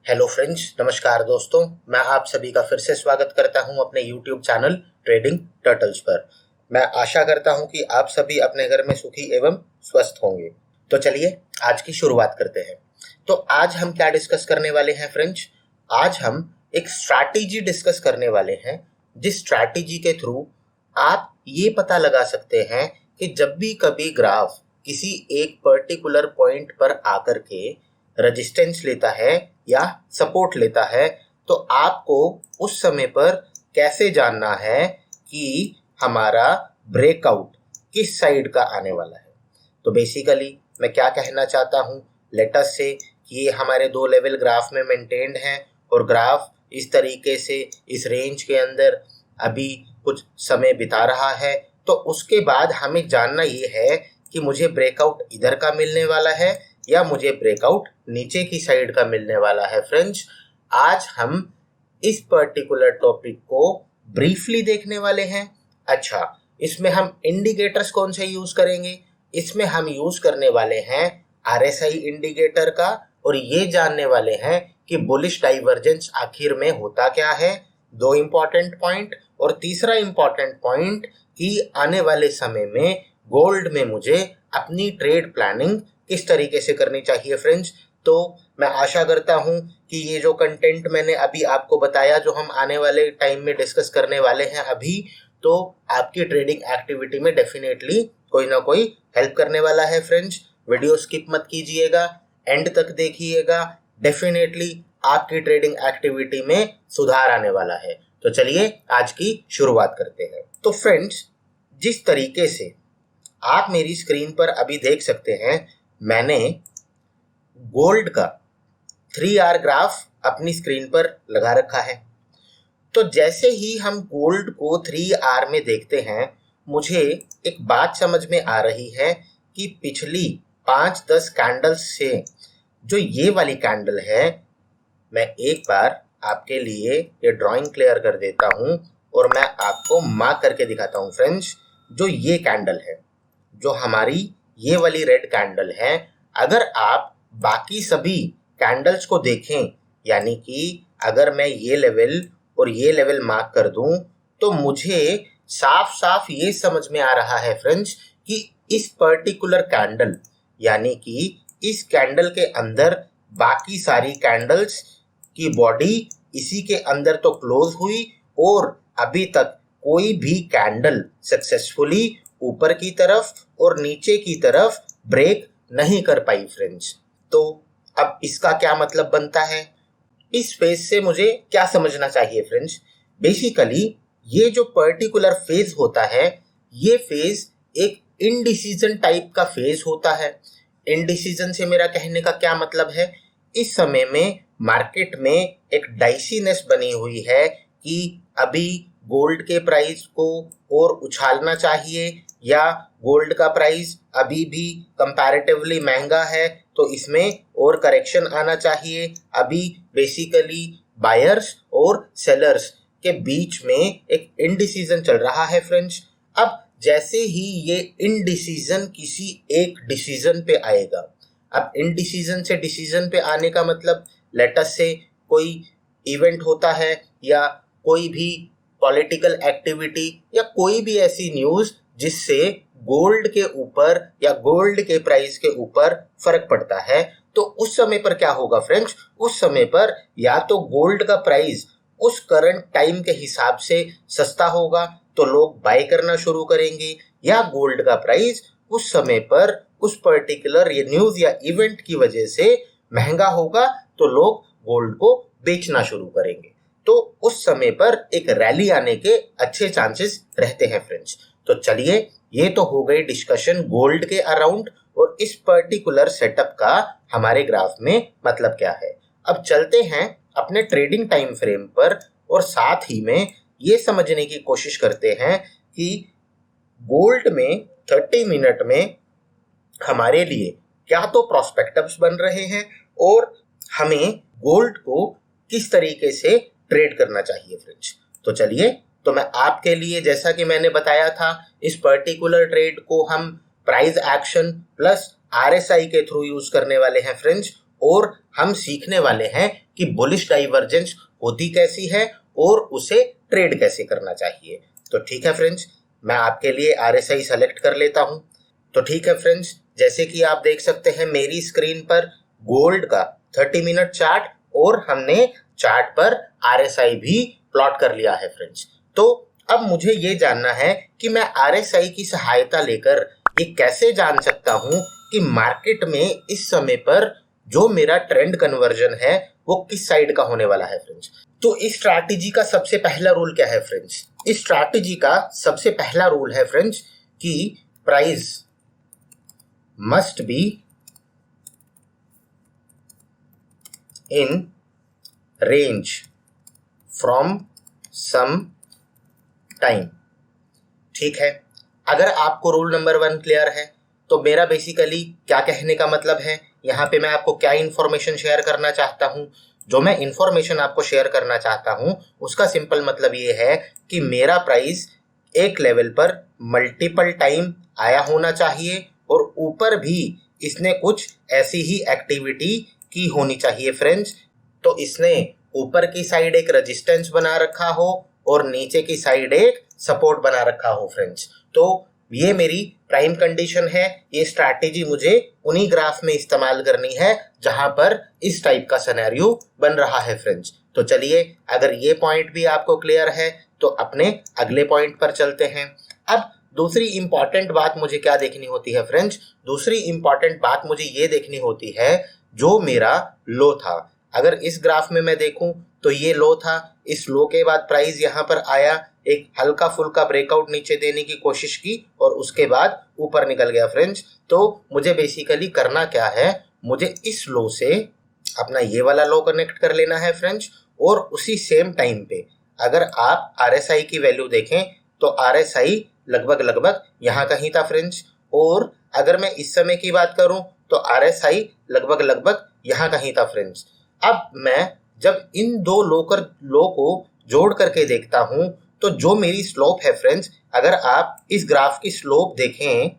Hello friends, नमस्कार दोस्तों। मैं आप सभी का फिर से स्वागत करता हूं अपने YouTube चैनल ट्रेडिंग टर्टल्स पर। मैं आशा करता हूं कि आप सभी अपने घर में सुखी एवं स्वस्थ होंगे। तो चलिए आज की शुरुआत करते हैं। तो आज हम क्या डिस्कस करने वाले हैं फ्रेंड्स? आज हम एक स्ट्रैटेजी डिस्कस करने वाले हैं, जिस स्ट्रैटेजी के थ्रू आप ये पता लगा सकते हैं कि जब भी कभी ग्राफ किसी एक पर्टिकुलर पॉइंट पर आकर के रेजिस्टेंस लेता है या सपोर्ट लेता है, तो आपको उस समय पर कैसे जानना है कि हमारा ब्रेकआउट किस साइड का आने वाला है। तो बेसिकली मैं क्या कहना चाहता हूँ, लेट अस से कि ये हमारे दो लेवल ग्राफ में मेंटेन्ड है और ग्राफ इस तरीके से इस रेंज के अंदर अभी कुछ समय बिता रहा है। तो उसके बाद हमें जानना ये है कि मुझे ब्रेकआउट इधर का मिलने वाला है या मुझे ब्रेकआउट नीचे की साइड का मिलने वाला है। फ्रेंड्स, आज हम इस पर्टिकुलर टॉपिक को ब्रीफली देखने वाले हैं। अच्छा, इसमें हम इंडिकेटर्स कौन से यूज करेंगे? इसमें हम यूज करने वाले हैं RSI इंडिकेटर का, और ये जानने वाले हैं कि बुलिश डाइवर्जेंस आखिर में होता क्या है। दो इंपॉर्टेंट पॉइंट। और तीसरा इंपॉर्टेंट पॉइंट कि आने वाले समय में गोल्ड में मुझे अपनी ट्रेड प्लानिंग किस तरीके से करनी चाहिए। फ्रेंड्स, तो मैं आशा करता हूं कि ये जो कंटेंट मैंने अभी आपको बताया, जो हम आने वाले टाइम में डिस्कस करने वाले हैं अभी, तो आपकी ट्रेडिंग एक्टिविटी में डेफिनेटली कोई ना कोई हेल्प करने वाला है। फ्रेंड्स, वीडियो स्किप मत कीजिएगा, एंड तक देखिएगा। डेफिनेटली आपकी ट्रेडिंग एक्टिविटी में सुधार आने वाला है। तो चलिए आज की शुरुआत करते हैं। तो फ्रेंड्स, जिस तरीके से आप मेरी स्क्रीन पर अभी देख सकते हैं, मैंने गोल्ड का 3R ग्राफ अपनी स्क्रीन पर लगा रखा है। तो जैसे ही हम गोल्ड को 3R में देखते हैं, मुझे एक बात समझ में आ रही है कि पिछली 5-10 कैंडल्स से जो ये वाली कैंडल है, मैं एक बार आपके लिए ये ड्राइंग क्लियर कर देता हूं और मैं आपको मार्क करके दिखाता हूं। फ्रेंड्स, जो ये कैंडल है, जो हमारी ये वाली रेड कैंडल है, अगर आप बाकी सभी कैंडल्स को देखें, यानी कि अगर मैं ये लेवल और ये लेवल मार्क कर दूं, तो मुझे साफ साफ ये समझ में आ रहा है फ्रेंड्स कि इस पर्टिकुलर कैंडल, यानी कि इस कैंडल के अंदर बाकी सारी कैंडल्स की बॉडी इसी के अंदर तो क्लोज हुई और अभी तक कोई भी कैंडल सक्सेसफुली ऊपर की तरफ और नीचे की तरफ ब्रेक नहीं कर पाई। फ्रेंड्स, तो अब इसका क्या मतलब बनता है? इस फेज से मुझे क्या समझना चाहिए? फ्रेंड्स, बेसिकली ये जो पर्टिकुलर फेज होता है, ये फेज एक इनडिसीजन टाइप का फेज होता है। इनडिसीजन से मेरा कहने का क्या मतलब है? इस समय में मार्केट में एक डाइसीनेस बनी हुई है कि अभी गोल्ड के प्राइस को और उछालना चाहिए या गोल्ड का प्राइस अभी भी कंपैरेटिवली महंगा है, तो इसमें और करेक्शन आना चाहिए। अभी बेसिकली बायर्स और सेलर्स के बीच में एक इनडिसीजन चल रहा है। फ्रेंड्स, अब जैसे ही ये इनडिसीजन किसी एक डिसीजन पे आएगा, अब इनडिसीजन से डिसीजन पे आने का मतलब, लेट अस से कोई इवेंट होता है या कोई भी पॉलिटिकल एक्टिविटी या कोई भी ऐसी न्यूज़ जिससे गोल्ड के ऊपर या गोल्ड के प्राइस के ऊपर फर्क पड़ता है, तो उस समय पर क्या होगा फ्रेंड्स? उस समय पर या तो गोल्ड का प्राइस उस करंट टाइम के हिसाब से सस्ता होगा तो लोग बाय करना शुरू करेंगे, या गोल्ड का प्राइस उस समय पर उस पर्टिकुलर ये न्यूज़ या इवेंट की वजह से महंगा होगा तो लोग गोल्ड को बेचना शुरू करेंगे। तो उस समय पर एक रैली आने के अच्छे चांसेस रहते हैं। फ्रेंड्स, तो चलिए, ये तो हो गई डिस्कशन गोल्ड के अराउंड और इस पर्टिकुलर सेटअप का हमारे ग्राफ में मतलब क्या है। अब चलते हैं अपने ट्रेडिंग टाइम फ्रेम पर और साथ ही में ये समझने की कोशिश करते हैं कि गोल्ड में 30 मिनट में हमारे लिए क्या तो प्रोस्पेक्टव्स बन रहे हैं और हमें गोल्ड को किस तरीके से ट्रेड करना चाहिए। फ्रेंड्स, तो चलिए, तो मैं आपके लिए, जैसा कि मैंने बताया था, इस पर्टिकुलर ट्रेड को हम प्राइस एक्शन प्लस RSI के थ्रू यूज करने वाले हैं। फ्रेंड्स, और हम सीखने वाले हैं कि बुलिश डाइवर्जेंस होती कैसी है और उसे ट्रेड कैसे करना चाहिए। तो ठीक है फ्रेंड्स, मैं आपके लिए RSI सेलेक्ट कर लेता हूं। तो ठीक है फ्रेंड्स, जैसे कि आप देख सकते हैं मेरी स्क्रीन पर गोल्ड का 30 मिनट चार्ट और हमने चार्ट पर RSI भी प्लॉट कर लिया है फ्रेंड्स। तो अब मुझे ये जानना है कि मैं RSI की सहायता लेकर ये कैसे जान सकता हूं कि मार्केट में इस समय पर जो मेरा ट्रेंड कन्वर्जन है वो किस साइड का होने वाला है फ्रेंड्स। तो इस स्ट्रैटेजी का सबसे पहला रूल क्या है फ्रेंड्स? इस स्ट्रैटेजी का सबसे पहला रूल है फ्रेंड्स कि price must be in range from some time. ठीक है, अगर आपको रूल नंबर 1 क्लियर है तो मेरा बेसिकली क्या कहने का मतलब है, यहाँ पे मैं आपको क्या इंफॉर्मेशन शेयर करना चाहता हूँ। जो मैं इंफॉर्मेशन आपको शेयर करना चाहता हूँ उसका सिंपल मतलब ये है कि मेरा प्राइस एक लेवल पर मल्टीपल टाइम आया होना चाहिए और ऊपर भी इसने कुछ ऐसी ही एक्टिविटी की होनी चाहिए फ्रेंड्स। तो इसने ऊपर की साइड एक रेजिस्टेंस बना रखा हो और नीचे की साइड एक सपोर्ट बना रखा हो फ्रेंड्स। तो ये मेरी प्राइम कंडीशन है। ये स्ट्रैटेजी मुझे उन्हीं ग्राफ में इस्तेमाल करनी है जहां पर इस टाइप का सिनेरियो बन रहा है फ्रेंड्स। तो चलिए, अगर ये पॉइंट भी आपको क्लियर है तो अपने अगले पॉइंट पर चलते हैं। अब दूसरी इंपॉर्टेंट बात मुझे क्या देखनी होती है फ्रेंड्स? दूसरी इंपॉर्टेंट बात मुझे ये देखनी होती है जो मेरा लो था। अगर इस ग्राफ में मैं देखूं तो ये लो था, इस लो के बाद प्राइस यहाँ पर आया, एक हल्का फुल्का ब्रेकआउट नीचे देने की कोशिश की और उसके बाद ऊपर निकल गया फ्रेंड्स। तो मुझे बेसिकली करना क्या है, मुझे इस लो से अपना ये वाला लो कनेक्ट कर लेना है फ्रेंड्स। और उसी सेम टाइम पे अगर आप RSI की वैल्यू देखें तो RSI लगभग यहाँ कहीं था फ्रेंड्स। और अगर मैं इस समय की बात करूं तो RSI लगभग यहाँ कहीं था फ्रेंड्स। अब मैं जब इन दो लो को जोड़ करके देखता हूं तो जो मेरी स्लोप है फ्रेंड्स, अगर आप इस ग्राफ की स्लोप देखें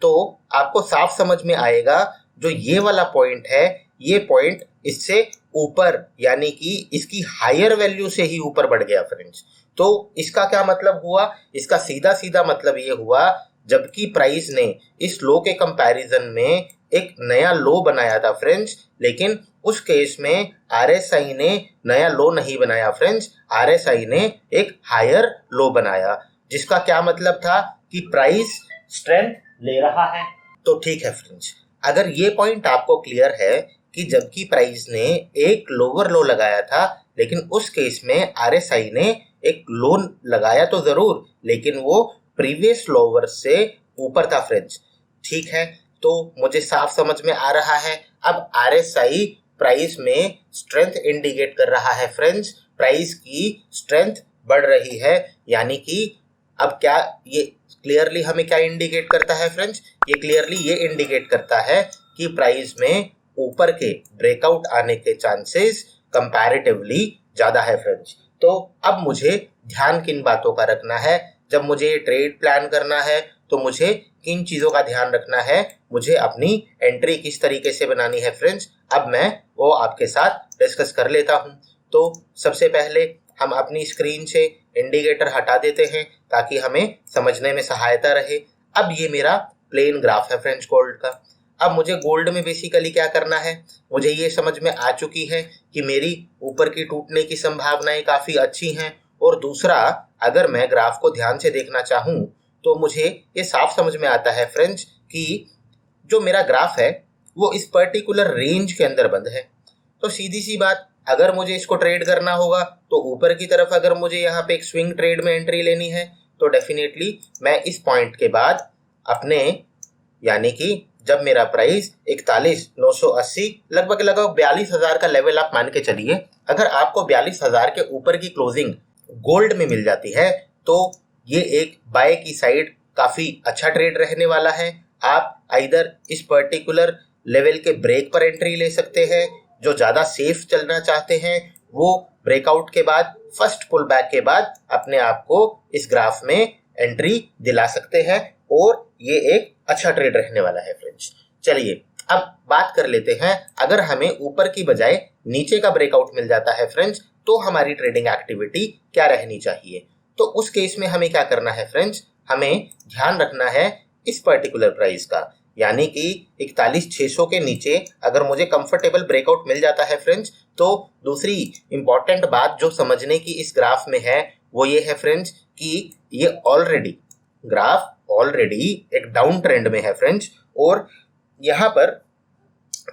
तो आपको साफ समझ में आएगा जो ये वाला पॉइंट है, ये पॉइंट इससे ऊपर यानी कि इसकी हायर वैल्यू से ही ऊपर बढ़ गया फ्रेंड्स। तो इसका क्या मतलब हुआ? इसका सीधा सीधा मतलब ये हुआ जबकि प्राइस ने इस लो के कंपैरिजन में एक नया लो बनाया था फ्रेंड्स, लेकिन उस केस में RSI ने नया लो नहीं बनाया फ्रेंड्स, RSI ने एक हायर लो बनाया, जिसका क्या मतलब था कि प्राइस स्ट्रेंथ ले रहा है। तो ठीक है फ्रेंड्स, अगर ये पॉइंट आपको क्लियर है कि जबकि प्राइस ने एक लोअर लो लगाया था लेकिन उस केस में RSI ने एक लो लगाया तो जरूर, लेकिन वो प्रीवियस लोअर से ऊपर था फ्रेंड्स। ठीक है, तो मुझे साफ समझ में आ रहा है। अब RSI प्राइस में स्ट्रेंथ इंडिकेट कर रहा है फ्रेंड्स, प्राइस की स्ट्रेंथ बढ़ रही है। यानी कि अब क्या ये क्लियरली हमें क्या इंडिकेट करता है फ्रेंड्स? ये क्लियरली ये इंडिकेट करता है कि प्राइस में ऊपर के ब्रेकआउट आने के चांसेस कंपैरेटिवली ज़्यादा है फ्रेंड्स। तो अब मुझे ध्यान किन बातों का रखना है? जब मुझे ट्रेड प्लान करना है तो मुझे किन चीज़ों का ध्यान रखना है, मुझे अपनी एंट्री किस तरीके से बनानी है फ्रेंड्स, अब मैं वो आपके साथ डिस्कस कर लेता हूं। तो सबसे पहले हम अपनी स्क्रीन से इंडिकेटर हटा देते हैं ताकि हमें समझने में सहायता रहे। अब ये मेरा प्लेन ग्राफ है फ्रेंड्स गोल्ड का। अब मुझे गोल्ड में बेसिकली क्या करना है, मुझे ये समझ में आ चुकी है कि मेरी ऊपर की टूटने की संभावनाएं काफ़ी अच्छी हैं। और दूसरा, अगर मैं ग्राफ को ध्यान से देखना चाहूँ तो मुझे ये साफ समझ में आता है फ्रेंड्स कि जो मेरा ग्राफ है वो इस पर्टिकुलर रेंज के अंदर बंद है। तो सीधी सी बात, अगर मुझे इसको ट्रेड करना होगा तो ऊपर की तरफ अगर मुझे यहाँ पे एक स्विंग ट्रेड में एंट्री लेनी है तो डेफिनेटली मैं इस पॉइंट के बाद अपने यानी कि जब मेरा प्राइस 41,980 लगभग 42,000 का लेवल आप मान के चलिए, अगर आपको 42,000 के ऊपर की क्लोजिंग गोल्ड में मिल जाती है तो ये एक बाय की साइड काफ़ी अच्छा ट्रेड रहने वाला है। आप आइदर इस पर्टिकुलर लेवल के ब्रेक पर एंट्री ले सकते हैं, जो ज़्यादा सेफ चलना चाहते हैं वो ब्रेकआउट के बाद फर्स्ट पुल बैक के बाद अपने आप को इस ग्राफ में एंट्री दिला सकते हैं और ये एक अच्छा ट्रेड रहने वाला है फ्रेंड्स। चलिए अब बात कर लेते हैं, अगर हमें ऊपर की बजाय नीचे का ब्रेकआउट मिल जाता है फ्रेंड्स, तो हमारी ट्रेडिंग एक्टिविटी क्या रहनी चाहिए। तो उस केस में हमें क्या करना है फ्रेंड्स, हमें ध्यान रखना है इस पर्टिकुलर प्राइस का, यानी कि 41,600 के नीचे अगर मुझे कंफर्टेबल ब्रेकआउट मिल जाता है फ्रेंड्स, तो दूसरी इंपॉर्टेंट बात जो समझने की इस ग्राफ में है वो ये है फ्रेंड्स कि ये ग्राफ ऑलरेडी एक डाउन ट्रेंड में है फ्रेंड्स, और यहाँ पर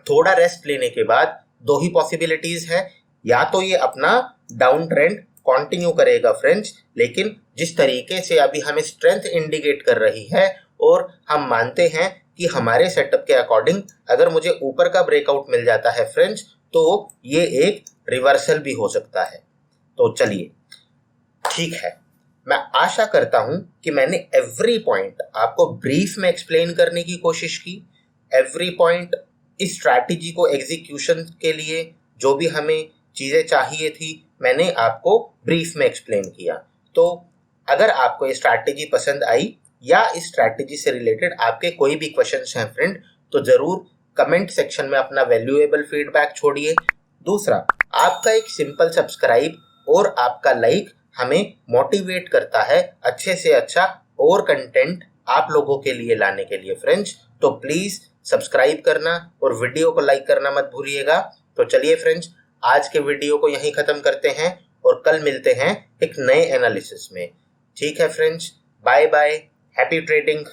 थोड़ा रेस्ट लेने के बाद दो ही पॉसिबिलिटीज है, या तो ये अपना डाउन ट्रेंड कंटिन्यू करेगा फ्रेंड्स, लेकिन जिस तरीके से अभी हमें स्ट्रेंथ इंडिकेट कर रही है और हम मानते हैं कि हमारे सेटअप के अकॉर्डिंग अगर मुझे ऊपर का ब्रेकआउट मिल जाता है फ्रेंड्स, तो ये एक रिवर्सल भी हो सकता है। तो चलिए ठीक है, मैं आशा करता हूं कि मैंने एवरी पॉइंट आपको ब्रीफ में एक्सप्लेन करने की कोशिश की। एवरी पॉइंट इस स्ट्रैटेजी को एग्जीक्यूशन के लिए जो भी हमें चीज़ें चाहिए थी मैंने आपको ब्रीफ में एक्सप्लेन किया। तो अगर आपको ये स्ट्रैटेजी पसंद आई या इस स्ट्रैटेजी से रिलेटेड आपके कोई भी क्वेश्चंस हैं फ्रेंड, तो ज़रूर कमेंट सेक्शन में अपना वैल्यूएबल फीडबैक छोड़िए। दूसरा, आपका एक सिंपल सब्सक्राइब और आपका लाइक हमें मोटिवेट करता है अच्छे से अच्छा और कंटेंट आप लोगों के लिए लाने के लिए फ्रेंड्स। तो प्लीज़ सब्सक्राइब करना और वीडियो को लाइक करना मत भूलिएगा। तो चलिए फ्रेंड्स, आज के वीडियो को यहीं ख़त्म करते हैं और कल मिलते हैं एक नए एनालिसिस में। ठीक है friends, bye bye, happy trading.